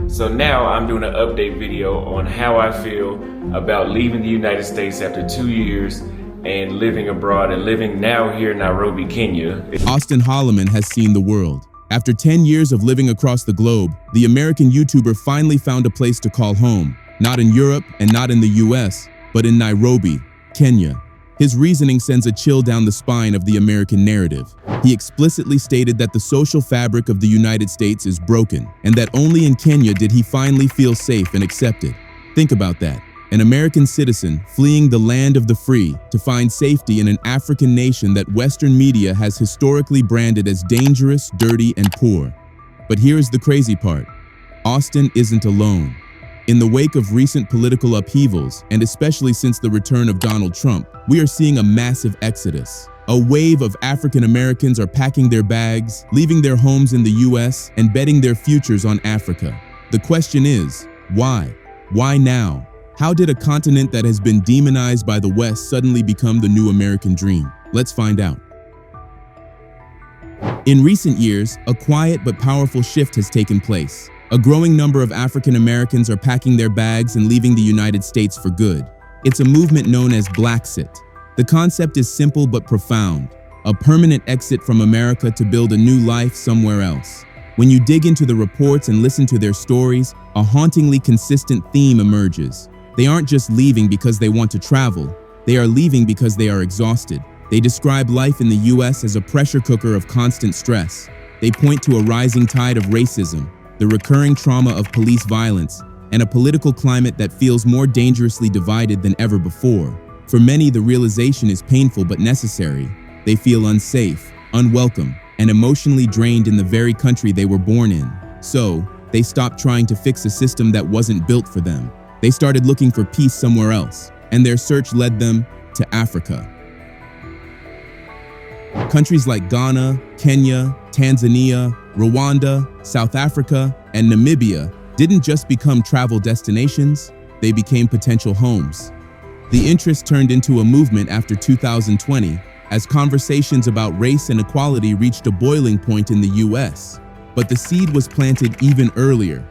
So now I'm doing an update video on how I feel about leaving the United States after 2 years and living abroad and living now here in Nairobi, Kenya. Auston Holleman has seen the world. After 10 years of living across the globe, the American YouTuber finally found a place to call home. Not in Europe and not in the US, but in Nairobi, Kenya. His reasoning sends a chill down the spine of the American narrative. He explicitly stated that the social fabric of the United States is broken, and that only in Kenya did he finally feel safe and accepted. Think about that. An American citizen fleeing the land of the free to find safety in an African nation that Western media has historically branded as dangerous, dirty, and poor. But here's the crazy part. Auston isn't alone. In the wake of recent political upheavals, and especially since the return of Donald Trump, we are seeing a massive exodus. A wave of African Americans are packing their bags, leaving their homes in the US, and betting their futures on Africa. The question is, why? Why now? How did a continent that has been demonized by the West suddenly become the new American dream? Let's find out. In recent years, a quiet but powerful shift has taken place. A growing number of African Americans are packing their bags and leaving the United States for good. It's a movement known as Blaxit. The concept is simple but profound, a permanent exit from America to build a new life somewhere else. When you dig into the reports and listen to their stories, a hauntingly consistent theme emerges. They aren't just leaving because they want to travel, they are leaving because they are exhausted. They describe life in the US as a pressure cooker of constant stress. They point to a rising tide of racism, the recurring trauma of police violence, and a political climate that feels more dangerously divided than ever before. For many, the realization is painful but necessary. They feel unsafe, unwelcome, and emotionally drained in the very country they were born in. So, they stopped trying to fix a system that wasn't built for them. They started looking for peace somewhere else, and their search led them to Africa. Countries like Ghana, Kenya, Tanzania, Rwanda, South Africa, and Namibia didn't just become travel destinations, they became potential homes. The interest turned into a movement after 2020 as conversations about race and equality reached a boiling point in the US. But the seed was planted even earlier.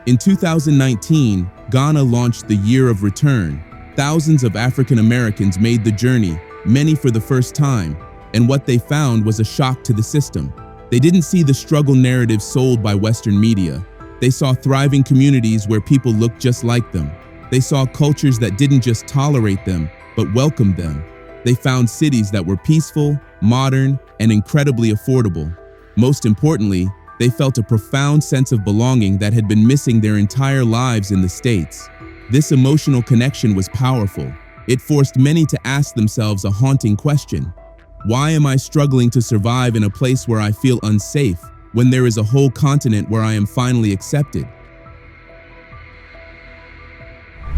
In 2019, Ghana launched the Year of Return. Thousands of African Americans made the journey, many for the first time, and what they found was a shock to the system. They didn't see the struggle narrative sold by Western media. They saw thriving communities where people looked just like them. They saw cultures that didn't just tolerate them, but welcomed them. They found cities that were peaceful, modern, and incredibly affordable. Most importantly, they felt a profound sense of belonging that had been missing their entire lives in the States. This emotional connection was powerful. It forced many to ask themselves a haunting question. Why am I struggling to survive in a place where I feel unsafe when there is a whole continent where I am finally accepted?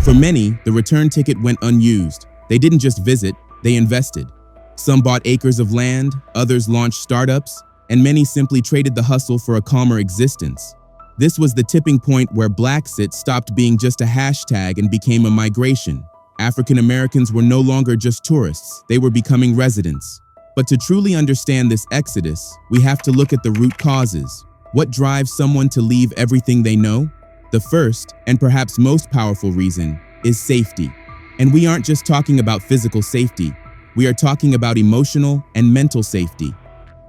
For many, the return ticket went unused. They didn't just visit, they invested. Some bought acres of land, others launched startups, and many simply traded the hustle for a calmer existence. This was the tipping point where Blacksit stopped being just a hashtag and became a migration. African Americans were no longer just tourists, they were becoming residents. But to truly understand this exodus, we have to look at the root causes. What drives someone to leave everything they know? The first, and perhaps most powerful reason, is safety. And we aren't just talking about physical safety, we are talking about emotional and mental safety.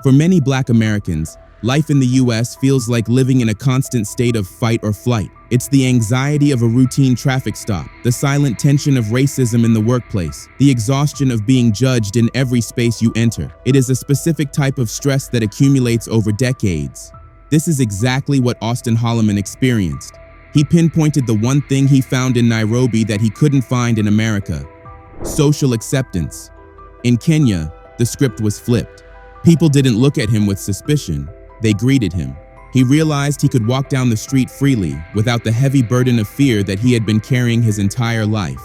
For many Black Americans, life in the US feels like living in a constant state of fight or flight. It's the anxiety of a routine traffic stop, the silent tension of racism in the workplace, the exhaustion of being judged in every space you enter. It is a specific type of stress that accumulates over decades. This is exactly what Auston Holleman experienced. He pinpointed the one thing he found in Nairobi that he couldn't find in America: social acceptance. In Kenya, the script was flipped. People didn't look at him with suspicion, they greeted him. He realized he could walk down the street freely without the heavy burden of fear that he had been carrying his entire life.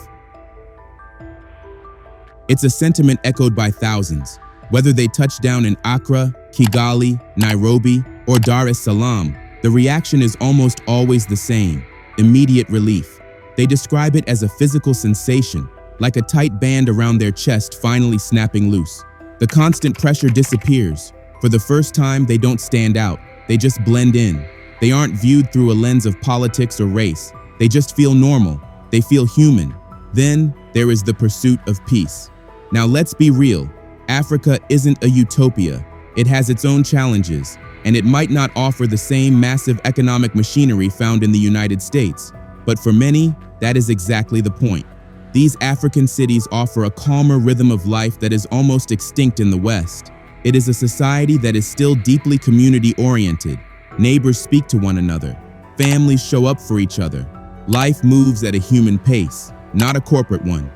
It's a sentiment echoed by thousands. Whether they touch down in Accra, Kigali, Nairobi, or Dar es Salaam, the reaction is almost always the same: immediate relief. They describe it as a physical sensation, like a tight band around their chest finally snapping loose. The constant pressure disappears. For the first time, they don't stand out. They just blend in. They aren't viewed through a lens of politics or race. They just feel normal. They feel human. Then there is the pursuit of peace. Now let's be real. Africa isn't a utopia. It has its own challenges, and it might not offer the same massive economic machinery found in the United States. But for many, that is exactly the point. These African cities offer a calmer rhythm of life that is almost extinct in the West. It is a society that is still deeply community-oriented. Neighbors speak to one another. Families show up for each other. Life moves at a human pace, not a corporate one.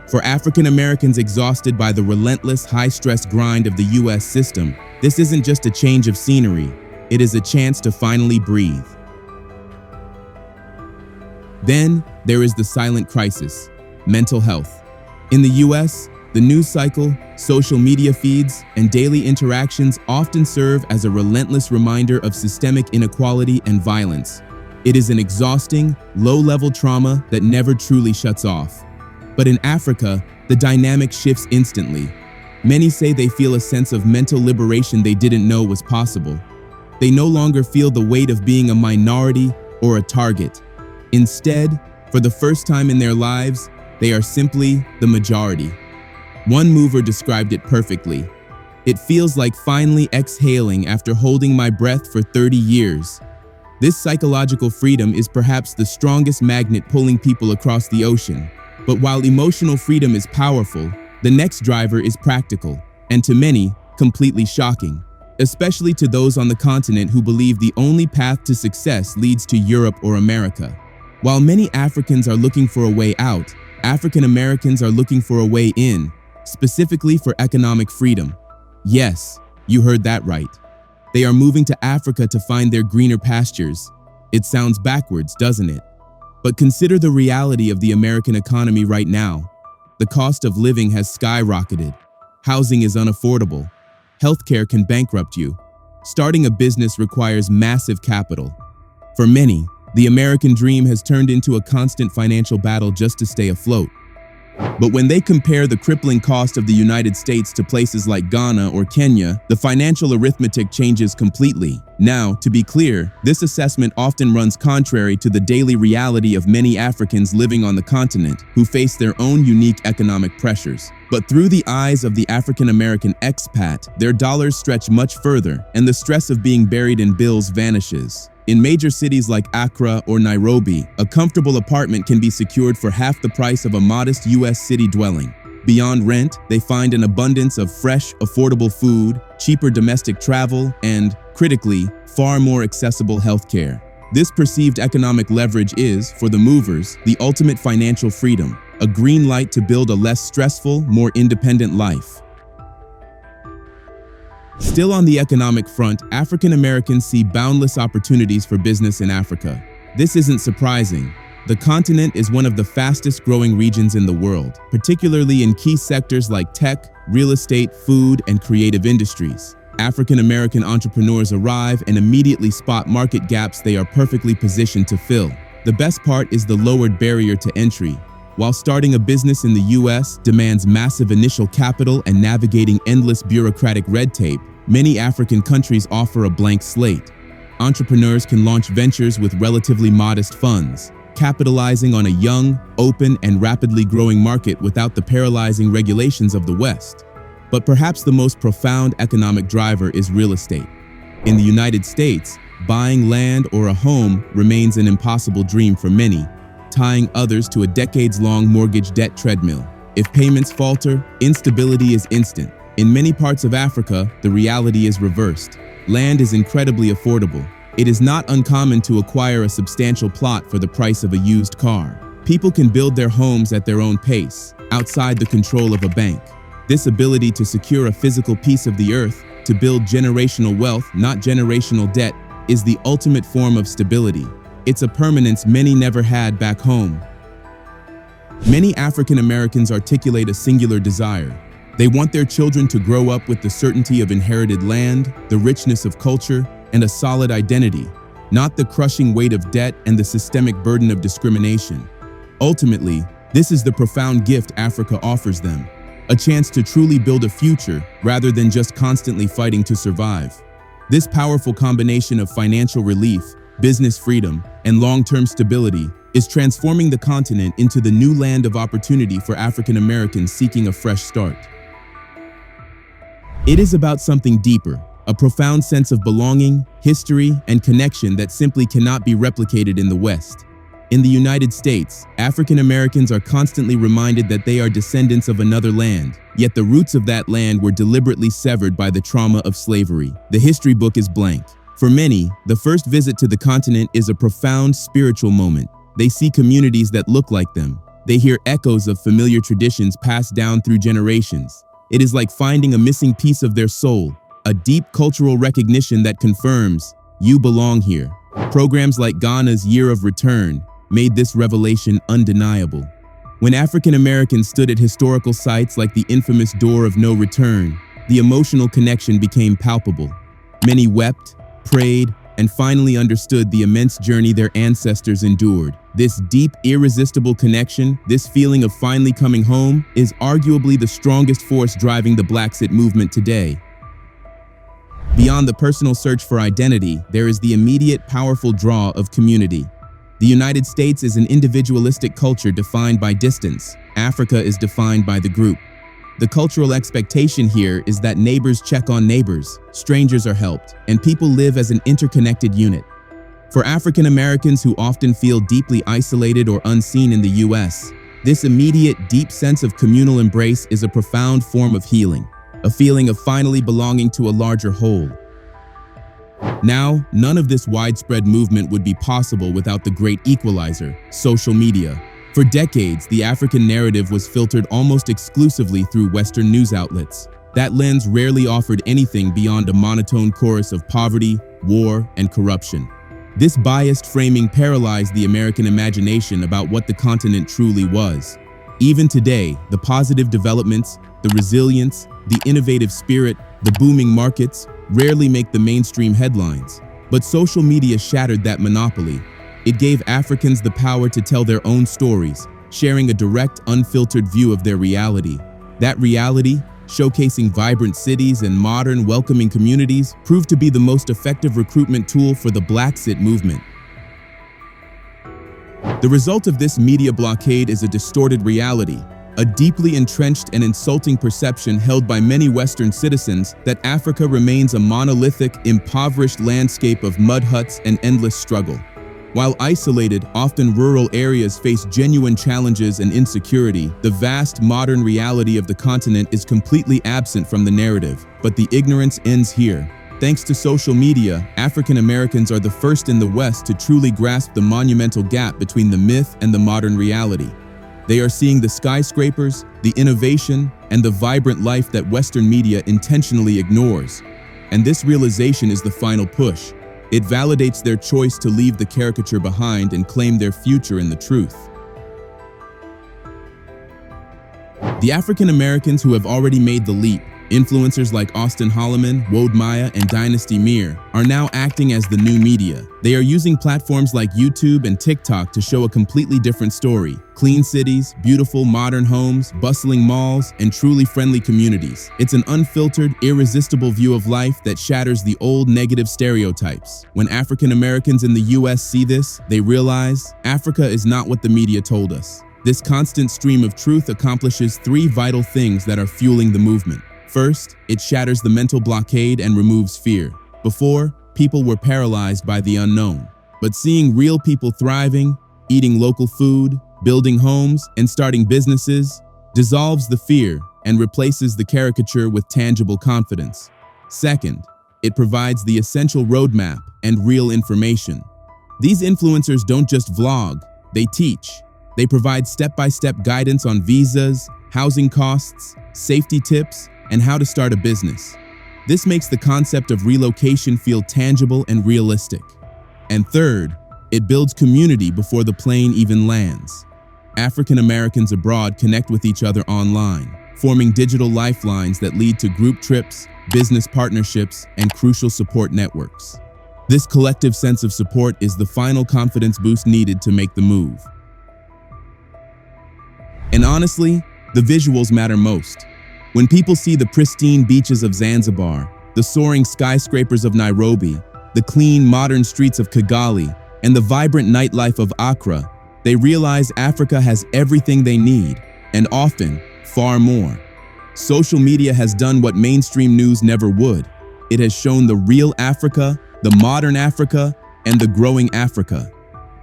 For African Americans exhausted by the relentless, high-stress grind of the US system, this isn't just a change of scenery. It is a chance to finally breathe. Then there is the silent crisis, mental health. In the US, the news cycle, social media feeds, and daily interactions often serve as a relentless reminder of systemic inequality and violence. It is an exhausting, low-level trauma that never truly shuts off. But in Africa, the dynamic shifts instantly. Many say they feel a sense of mental liberation they didn't know was possible. They no longer feel the weight of being a minority or a target. Instead, for the first time in their lives, they are simply the majority. One mover described it perfectly. It feels like finally exhaling after holding my breath for 30 years. This psychological freedom is perhaps the strongest magnet pulling people across the ocean. But while emotional freedom is powerful, the next driver is practical, and to many, completely shocking, especially to those on the continent who believe the only path to success leads to Europe or America. While many Africans are looking for a way out, African Americans are looking for a way in, specifically for economic freedom. Yes, you heard that right. They are moving to Africa to find their greener pastures. It sounds backwards, doesn't it? But consider the reality of the American economy right now. The cost of living has skyrocketed. Housing is unaffordable. Healthcare can bankrupt you. Starting a business requires massive capital. For many, the American dream has turned into a constant financial battle just to stay afloat. But when they compare the crippling cost of the United States to places like Ghana or Kenya, the financial arithmetic changes completely. Now, to be clear, this assessment often runs contrary to the daily reality of many Africans living on the continent who face their own unique economic pressures. But through the eyes of the African American expat, their dollars stretch much further, and the stress of being buried in bills vanishes. In major cities like Accra or Nairobi, a comfortable apartment can be secured for half the price of a modest US city dwelling. Beyond rent, they find an abundance of fresh, affordable food, cheaper domestic travel, and, critically, far more accessible healthcare. This perceived economic leverage is, for the movers, the ultimate financial freedom, a green light to build a less stressful, more independent life. Still on the economic front, African Americans see boundless opportunities for business in Africa. This isn't surprising. The continent is one of the fastest growing regions in the world, particularly in key sectors like tech, real estate, food, and creative industries. African American entrepreneurs arrive and immediately spot market gaps they are perfectly positioned to fill. The best part is the lowered barrier to entry. While starting a business in the US demands massive initial capital and navigating endless bureaucratic red tape, many African countries offer a blank slate. Entrepreneurs can launch ventures with relatively modest funds, capitalizing on a young, open, and rapidly growing market without the paralyzing regulations of the West. But perhaps the most profound economic driver is real estate. In the United States, buying land or a home remains an impossible dream for many, tying others to a decades-long mortgage debt treadmill. If payments falter, instability is instant. In many parts of Africa, the reality is reversed. Land is incredibly affordable. It is not uncommon to acquire a substantial plot for the price of a used car. People can build their homes at their own pace, outside the control of a bank. This ability to secure a physical piece of the earth, to build generational wealth, not generational debt, is the ultimate form of stability. It's a permanence many never had back home. Many African Americans articulate a singular desire. They want their children to grow up with the certainty of inherited land, the richness of culture, and a solid identity, not the crushing weight of debt and the systemic burden of discrimination. Ultimately, this is the profound gift Africa offers them, a chance to truly build a future rather than just constantly fighting to survive. This powerful combination of financial relief, business freedom, and long-term stability, is transforming the continent into the new land of opportunity for African Americans seeking a fresh start. It is about something deeper, a profound sense of belonging, history, and connection that simply cannot be replicated in the West. In the United States, African Americans are constantly reminded that they are descendants of another land, yet the roots of that land were deliberately severed by the trauma of slavery. The history book is blank. For many, the first visit to the continent is a profound spiritual moment. They see communities that look like them. They hear echoes of familiar traditions passed down through generations. It is like finding a missing piece of their soul, a deep cultural recognition that confirms, you belong here. Programs like Ghana's Year of Return made this revelation undeniable. When African Americans stood at historical sites like the infamous Door of No Return, the emotional connection became palpable. Many wept, prayed, and finally understood the immense journey their ancestors endured. This deep, irresistible connection, this feeling of finally coming home, is arguably the strongest force driving the Blaxit movement today. Beyond the personal search for identity, there is the immediate, powerful draw of community. The United States is an individualistic culture defined by distance. Africa is defined by the group. The cultural expectation here is that neighbors check on neighbors, strangers are helped, and people live as an interconnected unit. For African Americans who often feel deeply isolated or unseen in the US, this immediate, deep sense of communal embrace is a profound form of healing, a feeling of finally belonging to a larger whole. Now, none of this widespread movement would be possible without the great equalizer, social media. For decades, the African narrative was filtered almost exclusively through Western news outlets. That lens rarely offered anything beyond a monotone chorus of poverty, war, and corruption. This biased framing paralyzed the American imagination about what the continent truly was. Even today, the positive developments, the resilience, the innovative spirit, the booming markets rarely make the mainstream headlines. But social media shattered that monopoly. It gave Africans the power to tell their own stories, sharing a direct, unfiltered view of their reality. That reality, showcasing vibrant cities and modern, welcoming communities, proved to be the most effective recruitment tool for the Blacksit movement. The result of this media blockade is a distorted reality, a deeply entrenched and insulting perception held by many Western citizens that Africa remains a monolithic, impoverished landscape of mud huts and endless struggle. While isolated, often rural areas face genuine challenges and insecurity, the vast modern reality of the continent is completely absent from the narrative. But the ignorance ends here. Thanks to social media, African Americans are the first in the West to truly grasp the monumental gap between the myth and the modern reality. They are seeing the skyscrapers, the innovation, and the vibrant life that Western media intentionally ignores. And this realization is the final push. It validates their choice to leave the caricature behind and claim their future in the truth. The African Americans who have already made the leap, influencers like Auston Holleman, Wode Maya, and Dynasty Mir, are now acting as the new media. They are using platforms like YouTube and TikTok to show a completely different story. Clean cities, beautiful modern homes, bustling malls, and truly friendly communities. It's an unfiltered, irresistible view of life that shatters the old negative stereotypes. When African Americans in the US see this, they realize Africa is not what the media told us. This constant stream of truth accomplishes three vital things that are fueling the movement. First, it shatters the mental blockade and removes fear. Before, people were paralyzed by the unknown. But seeing real people thriving, eating local food, building homes, and starting businesses dissolves the fear and replaces the caricature with tangible confidence. Second, it provides the essential roadmap and real information. These influencers don't just vlog, they teach. They provide step-by-step guidance on visas, housing costs, safety tips, and how to start a business. This makes the concept of relocation feel tangible and realistic. And third, it builds community before the plane even lands. African Americans abroad connect with each other online, forming digital lifelines that lead to group trips, business partnerships, and crucial support networks. This collective sense of support is the final confidence boost needed to make the move. And honestly, the visuals matter most. When people see the pristine beaches of Zanzibar, the soaring skyscrapers of Nairobi, the clean, modern streets of Kigali, and the vibrant nightlife of Accra, they realize Africa has everything they need, and often, far more. Social media has done what mainstream news never would. It has shown the real Africa, the modern Africa, and the growing Africa.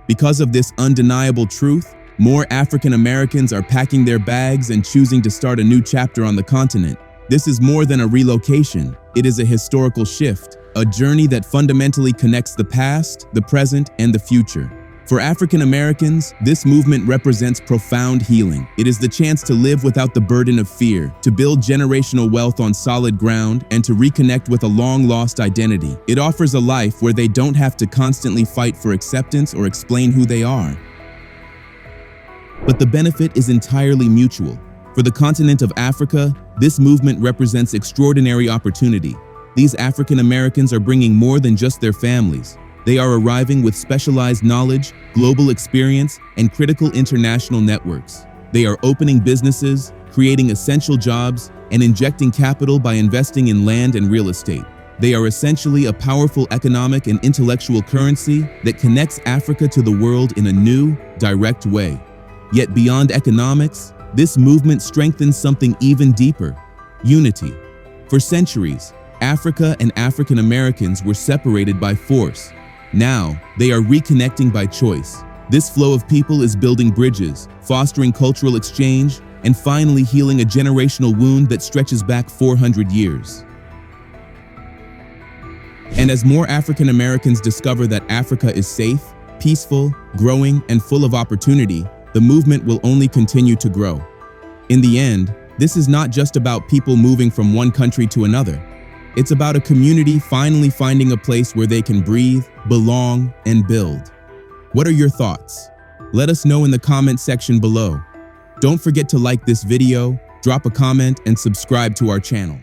Because of this undeniable truth, more African Americans are packing their bags and choosing to start a new chapter on the continent. This is more than a relocation. It is a historical shift, a journey that fundamentally connects the past, the present, and the future. For African Americans, this movement represents profound healing. It is the chance to live without the burden of fear, to build generational wealth on solid ground, and to reconnect with a long-lost identity. It offers a life where they don't have to constantly fight for acceptance or explain who they are. But the benefit is entirely mutual. For the continent of Africa, this movement represents extraordinary opportunity. These African Americans are bringing more than just their families. They are arriving with specialized knowledge, global experience, and critical international networks. They are opening businesses, creating essential jobs, and injecting capital by investing in land and real estate. They are essentially a powerful economic and intellectual currency that connects Africa to the world in a new, direct way. Yet beyond economics, this movement strengthens something even deeper: unity. For centuries, Africa and African Americans were separated by force. Now, they are reconnecting by choice. This flow of people is building bridges, fostering cultural exchange, and finally healing a generational wound that stretches back 400 years. And as more African Americans discover that Africa is safe, peaceful, growing, and full of opportunity, the movement will only continue to grow. In the end, this is not just about people moving from one country to another. It's about a community finally finding a place where they can breathe, belong, and build. What are your thoughts? Let us know in the comment section below. Don't forget to like this video, drop a comment, and subscribe to our channel.